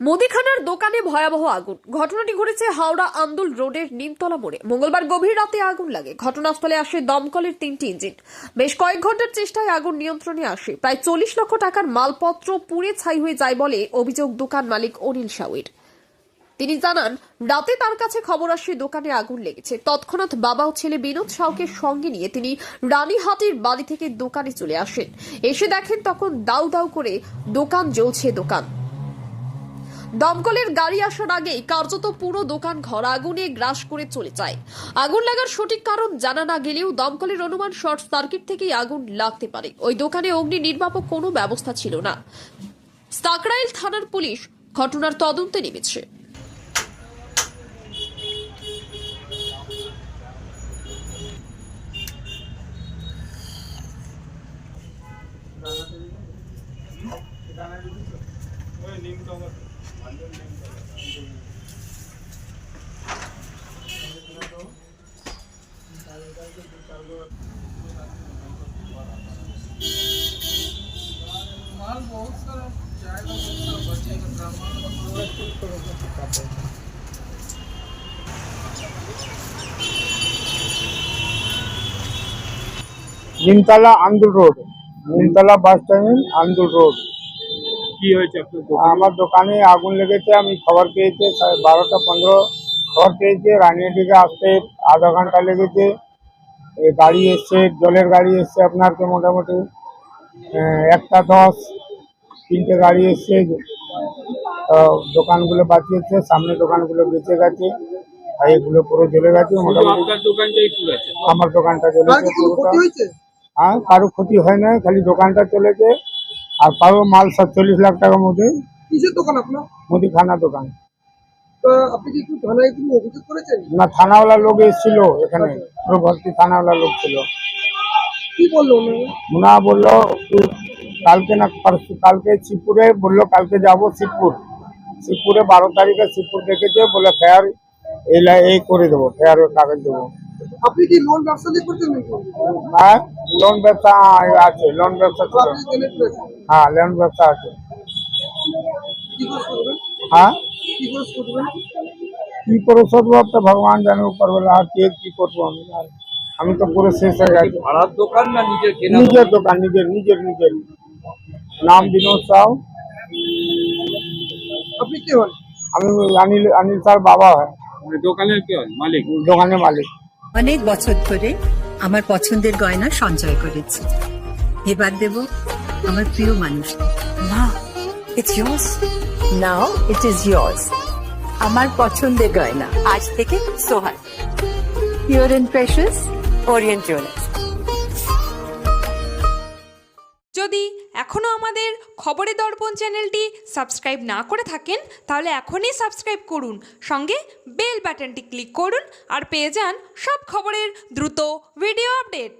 মুদিখানার দোকানে ভয়াবহ আগুন। ঘটনাটি ঘটেছে হাওড়া আন্দুল রোডের নিমতলা মোড়ে। মঙ্গলবার গভীর রাতে আগুন লাগে। ঘটনাস্থলে আসে দমকলের 3টি ইঞ্জিন। বেশ কয়েক ঘন্টার চেষ্টায় আগুন নিয়ন্ত্রণে আসে। প্রায় 40 লক্ষ টাকার মালপত্র পুড়ে ছাই হয়ে যায় বলে অভিযোগ দোকান মালিক অনিল সাউয়ের। তিনি জানান, রাতে তার কাছে খবর আসে দোকানে আগুন লেগেছে। তৎক্ষণাৎ বাবা ও ছেলে বিনোদ সাউকে সঙ্গে নিয়ে তিনি রানীহাটির বাড়ি থেকে দোকানে চলে আসেন। এসে দেখেন তখন দাউ দাউ করে দোকান জ্বলছে। দমকলের গাড়ি আসার আগেই কার্যত পুরো দোকান ঘর আগুনে গ্রাস করে চলে যায়। আগুন লাগার সঠিক কারণ জানা না গেলেও দমকলের অনুমান শর্ট সার্কিট থেকেই আগুন লাগতে পারে। ওই দোকানে অগ্নি নির্বাপক কোনো ব্যবস্থা ছিল না। সাকরাইল থানার পুলিশ ঘটনার তদন্তে নেমেছে। माल बहुत सारा जाएगा, बहुत सारा बचेगा Nimtala Andul road, Nimtala bus stand Andul road. কি হয়েছে আপনার দোকানে? আমার দোকানে আগুন লেগেছে। আমি খবর পেয়েছি 12:15 খবর পেয়েছি। রানিয়াটিকে আসতে আধা ঘন্টা লেগেছে। গাড়ি এসছে, জলের গাড়ি এসছে আপনার তো মোটামুটি 1:10, 3টে গাড়ি এসছে। দোকানগুলো বাঁচিয়েছে, সামনে দোকানগুলো বেঁচে গেছে, আর এগুলো পুরো জ্বলে গেছে। মোটামুটি আপনার দোকানটাই পুড়েছে? আমার দোকানটা জ্বলেছে পুরোটা। হ্যাঁ, কারো ক্ষতি হয় না, খালি দোকানটা চলেছে। আর পাবো মাল 47 লাখ টাকার মধ্যে। কিসের দোকান আপনার? মুদিখানা দোকান। আপনি কি একটু থানায় কোনো অভিযোগ করেছেন? না, থানাওয়ালা লোক এসেছিল এখানে, পুরো ভর্তি থানাওয়ালা লোক ছিল। কি বললো মুনা বললো কালকে না পরশু, কালকে শিবপুরে বললো কালকে যাবো শিবপুর। শিবপুরে 12 তারিখে শিবপুর দেখেছে, বলে ফেয়ার এই করে দেবো, ফেয়ারের কাগজ দেবো। আপনি কি লোন ব্যবসা দিয়ে করছেন নাকি? হ্যাঁ, লোন ব্যবসা আছে, লোন ব্যবসা ছিল। আপনি জেনে করেছেন? হ্যাঁ, লোন ব্যবসা আছে। কি করে করবেন? হ্যাঁ, কি করে করবেন? কি করে শোধবো তো ভগবান জানে, উপরবেলা। আর কি করবো আমি? আর আমি তো পুরো শেষ হয়ে গেছি। ভাড়ার দোকান না নিজের কেনা? নিজের দোকান, নিজের। নাম বিনোদ সাউ। আপনি কি হন? আমি অনিল স্যার বাবা হয়, মানে দোকানের কি হয়? মালিক? দোকানের মালিক। অনেক বছর ধরে আমার পছন্দের গয়না সঞ্চয় করেছি। এবার দেব আমার প্রিয় মানুষ। মা, it's yours. Now it is yours. আমার পছন্দের গয়না আজ থেকে সোহাগ, pure and precious, Orient Jewellers. যদি এখনও আমাদের খবরের দর্পণ চ্যানেলটি সাবস্ক্রাইব না করে থাকেন তাহলে এখনই সাবস্ক্রাইব করুন, সঙ্গে বেল বাটনটি ক্লিক করুন আর পেয়ে যান সব খবরের দ্রুত ভিডিও আপডেট।